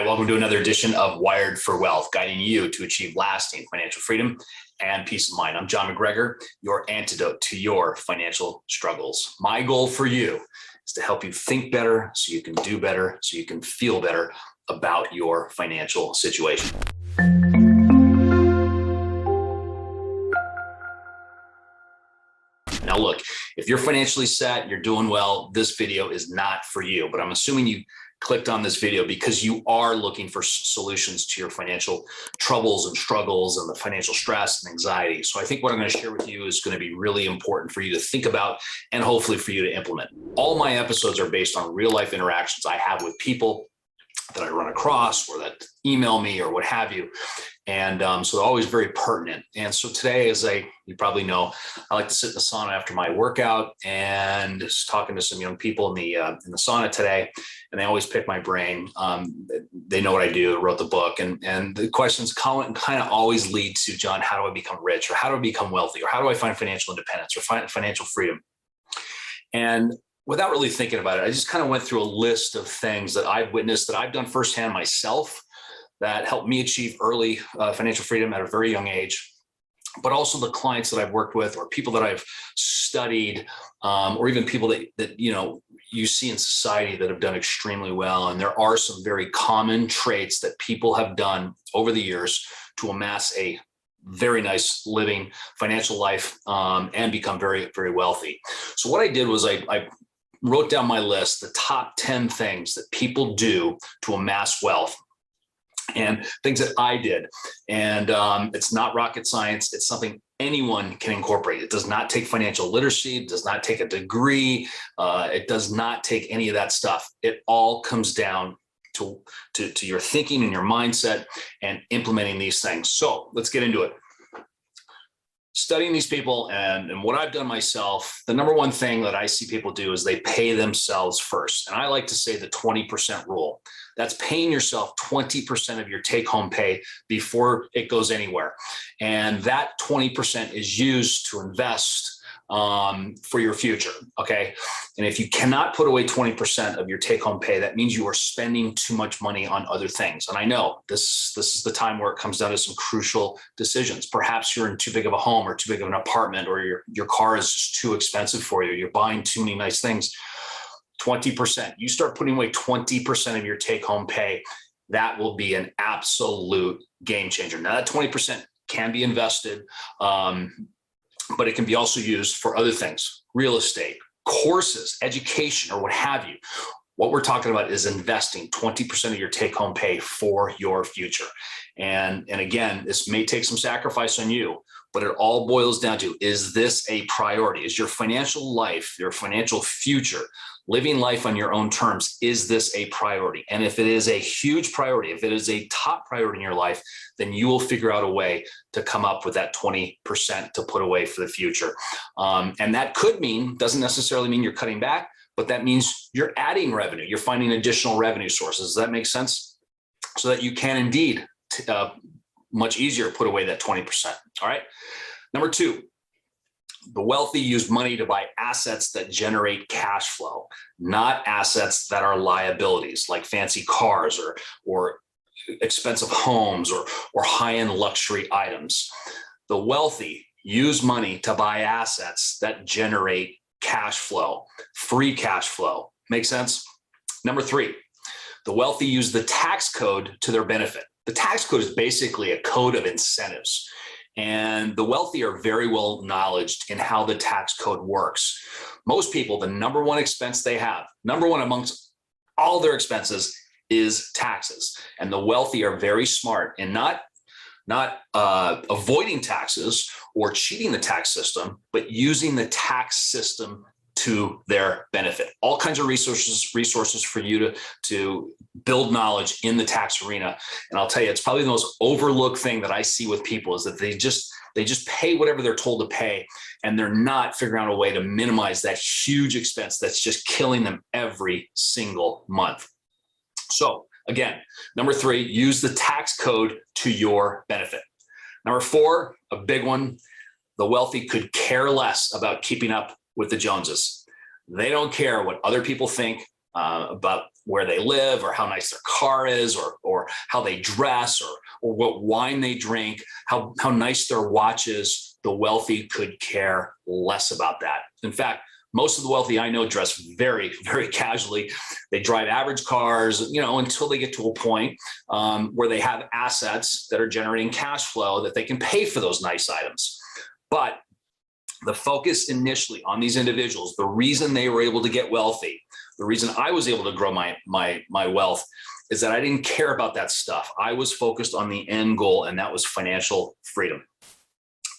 Hi, welcome to another edition of Wired for Wealth, guiding you to achieve lasting financial freedom and peace of mind. I'm John MacGregor, your antidote to your financial struggles. My goal for you is to help you think better so you can do better, so you can feel better about your financial situation. Now, look, if you're financially set, you're doing well, this video is not for you, but I'm assuming you clicked on this video because you are looking for solutions to your financial troubles and struggles and the financial stress and anxiety. So I think what I'm going to share with you is going to be really important for you to think about and hopefully for you to implement. All my episodes are based on real life interactions I have with people that I run across or that email me or what have you. And so they're always very pertinent. And so today, you probably know, I like to sit in the sauna after my workout and just talking to some young people in the sauna today. And they always pick my brain. They know what I do, I wrote the book. And the questions kind of always lead to, John, how do I become rich? Or how do I become wealthy? Or how do I find financial independence or find financial freedom? And without really thinking about it, I just kind of went through a list of things that I've witnessed, that I've done firsthand myself, that helped me achieve early financial freedom at a very young age, but also the clients that I've worked with or people that I've studied, or even people that you see in society that have done extremely well. And there are some very common traits that people have done over the years to amass a very nice living financial life and become very, very wealthy. So what I did was I wrote down my list, the top 10 things that people do to amass wealth and things that I did. And it's not rocket science. It's something anyone can incorporate. It does not take financial literacy. It does not take a degree. It does not take any of that stuff. It all comes down to your thinking and your mindset and implementing these things. So let's get into it. Studying these people and what I've done myself, the number one thing that I see people do is they pay themselves first. And I like to say the 20% rule. That's paying yourself 20% of your take-home pay before it goes anywhere. And that 20% is used to invest for your future, okay? And if you cannot put away 20% of your take-home pay, that means you are spending too much money on other things. And I know this is the time where it comes down to some crucial decisions. Perhaps you're in too big of a home or too big of an apartment, or your car is just too expensive for you. You're buying too many nice things. 20%. You start putting away 20% of your take-home pay, that will be an absolute game changer. Now that 20% can be invested, but it can be also used for other things, real estate, courses, education, or what have you. What we're talking about is investing 20% of your take-home pay for your future. And again, this may take some sacrifice on you, but it all boils down to, is this a priority? Is your financial life, your financial future, living life on your own terms, is this a priority? And if it is a huge priority, if it is a top priority in your life, then you will figure out a way to come up with that 20% to put away for the future. And that could mean, doesn't necessarily mean you're cutting back, but that means you're adding revenue. You're finding additional revenue sources. Does that make sense? So that you can indeed much easier put away that 20%. All right. Number two, the wealthy use money to buy assets that generate cash flow, not assets that are liabilities like fancy cars or expensive homes or high-end luxury items. The wealthy use money to buy assets that generate cash flow, free cash flow. Make sense? Number three, the wealthy use the tax code to their benefit. The tax code is basically a code of incentives. And the wealthy are very well knowledgeable in how the tax code works. Most people, the number one expense they have, number one amongst all their expenses, is taxes. And the wealthy are very smart in not avoiding taxes or cheating the tax system, but using the tax system to their benefit. All kinds of resources for you to build knowledge in the tax arena. And I'll tell you, it's probably the most overlooked thing that I see with people is that they just pay whatever they're told to pay, and they're not figuring out a way to minimize that huge expense that's just killing them every single month. So again, number three, use the tax code to your benefit. Number four, a big one, the wealthy could care less about keeping up with the Joneses. They don't care what other people think about where they live or how nice their car is or how they dress or what wine they drink, how nice their watch is. The wealthy could care less about that. In fact, most of the wealthy I know dress very, very casually. They drive average cars, until they get to a point where they have assets that are generating cash flow that they can pay for those nice items. But the focus initially on these individuals, the reason they were able to get wealthy, the reason I was able to grow my wealth is that I didn't care about that stuff. I was focused on the end goal, and that was financial freedom.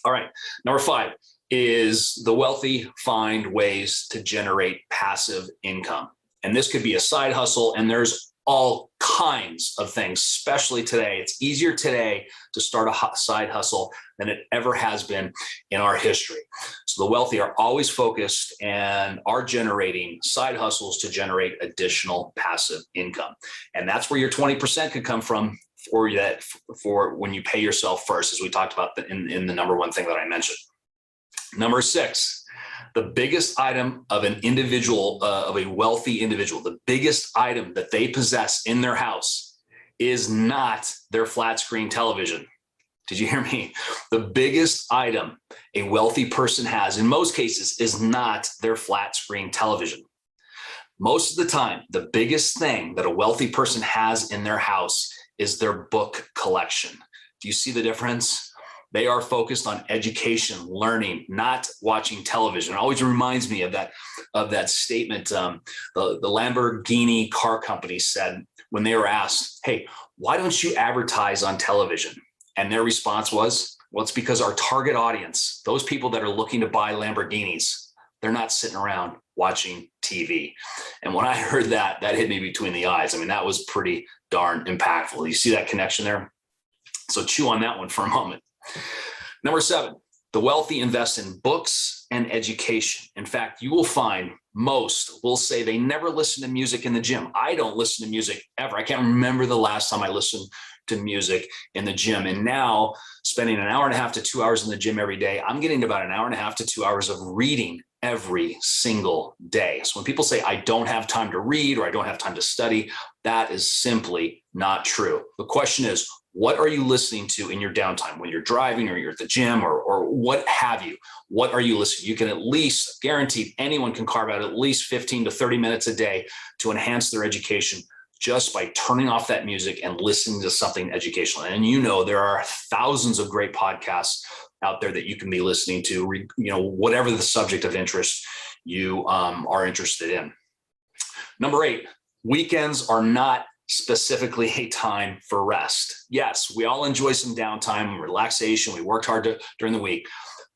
All right, number 5 is the wealthy find ways to generate passive income. And this could be a side hustle, and there's all kinds of things, especially today. It's easier today to start a side hustle than it ever has been in our history. So the wealthy are always focused and are generating side hustles to generate additional passive income. And that's where your 20% could come from for when you pay yourself first, as we talked about in the number 1 thing that I mentioned. Number 6, the biggest item of an individual, of a wealthy individual, the biggest item that they possess in their house is not their flat screen television. Did you hear me? The biggest item a wealthy person has, in most cases, is not their flat screen television. Most of the time, the biggest thing that a wealthy person has in their house is their book collection. Do you see the difference? They are focused on education, learning, not watching television. It always reminds me of that statement the Lamborghini car company said when they were asked, hey, why don't you advertise on television? And their response was, well, it's because our target audience, those people that are looking to buy Lamborghinis, they're not sitting around watching TV. And when I heard that hit me between the eyes. I mean, that was pretty darn impactful. You see that connection there? So chew on that one for a moment. Number 7, the wealthy invest in books and education. In fact, you will find most will say they never listen to music in the gym. I don't listen to music ever. I can't remember the last time I listened to music in the gym. And now, spending an hour and a half to 2 hours in the gym every day, I'm getting about an hour and a half to 2 hours of reading every single day. So when people say I don't have time to read or I don't have time to study, that is simply not true. The question is, what are you listening to in your downtime when you're driving or you're at the gym or what have you? What are you listening? You can at least, guaranteed, anyone can carve out at least 15 to 30 minutes a day to enhance their education just by turning off that music and listening to something educational. And there are thousands of great podcasts out there that you can be listening to, whatever the subject of interest you are interested in. Number 8, weekends are not specifically a time for rest. Yes, we all enjoy some downtime, relaxation. We worked hard during the week,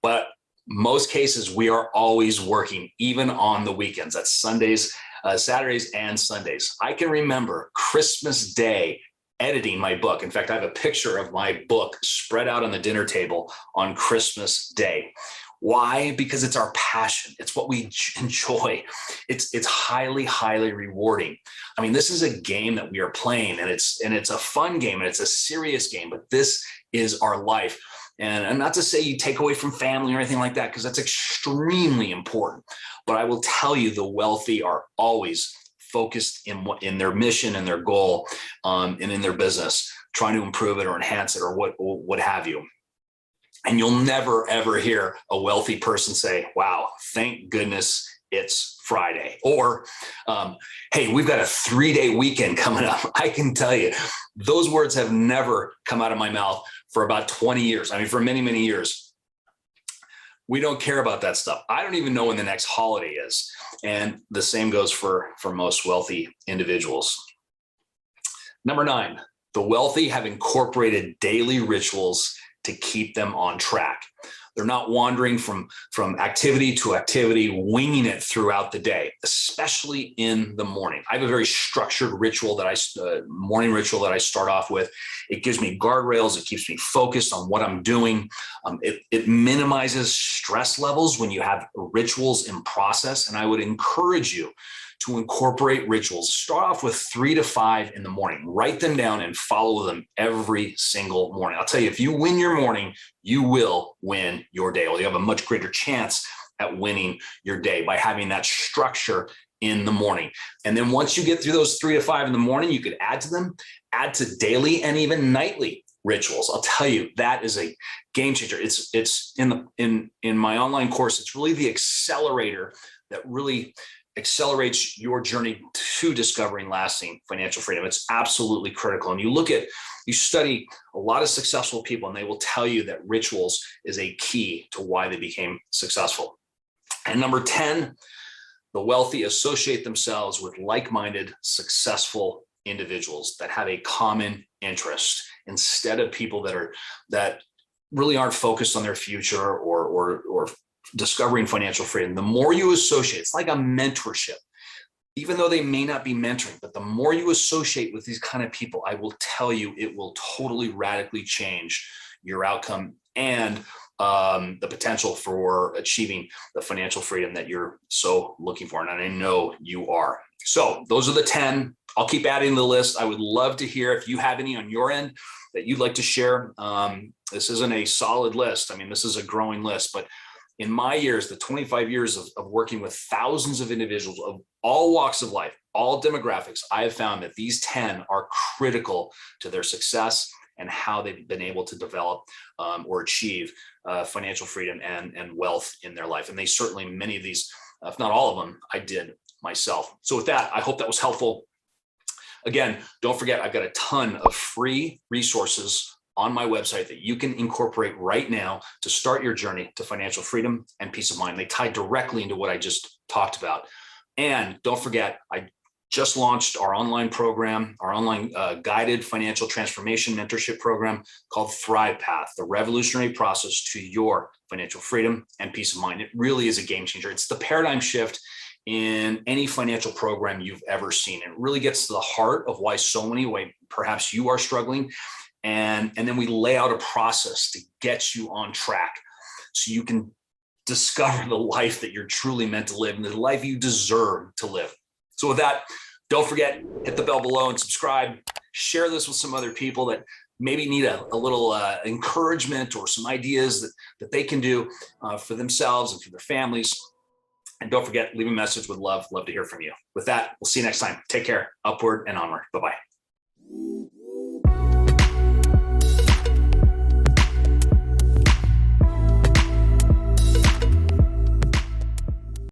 but most cases we are always working, even on the weekends. That's Sundays, Saturdays, and Sundays. I can remember Christmas Day editing my book. In fact, I have a picture of my book spread out on the dinner table on Christmas Day. Why? Because it's our passion. It's what we enjoy. It's highly, highly rewarding. I mean, this is a game that we are playing, and it's a fun game, and it's a serious game, but this is our life. And not to say you take away from family or anything like that, because that's extremely important. But I will tell you, the wealthy are always focused in their mission and their goal, and in their business, trying to improve it or enhance it or what have you. And you'll never, ever hear a wealthy person say, wow, thank goodness it's Friday. Or, hey, we've got a 3-day weekend coming up. I can tell you, those words have never come out of my mouth for about 20 years. I mean, for many, many years. We don't care about that stuff. I don't even know when the next holiday is. And the same goes for most wealthy individuals. Number 9, the wealthy have incorporated daily rituals to keep them on track. They're not wandering from activity to activity, winging it throughout the day, especially in the morning. I have a very structured ritual morning ritual that I start off with. It gives me guardrails. It keeps me focused on what I'm doing. It minimizes stress levels when you have rituals in process. And I would encourage you to incorporate rituals. Start off with 3 to 5 in the morning. Write them down and follow them every single morning. I'll tell you, if you win your morning, you will win your day. Well, you have a much greater chance at winning your day by having that structure in the morning. And then once you get through those 3 to 5 in the morning, you could add to them add to daily and even nightly rituals. I'll tell you, that is a game changer. It's in my online course, it's really the accelerator that really accelerates your journey to discovering lasting financial freedom. It's absolutely critical. And you study a lot of successful people, and they will tell you that rituals is a key to why they became successful. And number 10, the wealthy associate themselves with like-minded, successful individuals that have a common interest, instead of people that really aren't focused on their future or discovering financial freedom. The more you associate, it's like a mentorship. Even though they may not be mentoring, but the more you associate with these kind of people, I will tell you, it will totally radically change your outcome and the potential for achieving the financial freedom that you're so looking for. And I know you are. So those are the 10. I'll keep adding to the list. I would love to hear if you have any on your end that you'd like to share. This isn't a solid list. I mean, this is a growing list, but in my years, the 25 years of working with thousands of individuals of all walks of life, all demographics, I have found that these 10 are critical to their success and how they've been able to develop or achieve financial freedom and wealth in their life. And they certainly, many of these, if not all of them, I did myself. So with that, I hope that was helpful. Again, don't forget, I've got a ton of free resources on my website that you can incorporate right now to start your journey to financial freedom and peace of mind. They tie directly into what I just talked about. And don't forget, I just launched our online program, our online guided financial transformation mentorship program called Thrive Path, the revolutionary process to your financial freedom and peace of mind. It really is a game changer. It's the paradigm shift in any financial program you've ever seen. It really gets to the heart of why so many, perhaps you are struggling. And then we lay out a process to get you on track so you can discover the life that you're truly meant to live and the life you deserve to live. So with that, don't forget, hit the bell below and subscribe. Share this with some other people that maybe need a little encouragement or some ideas that they can do for themselves and for their families. And don't forget, leave a message with love. Love to hear from you. With that, we'll see you next time. Take care. Upward and onward. Bye-bye.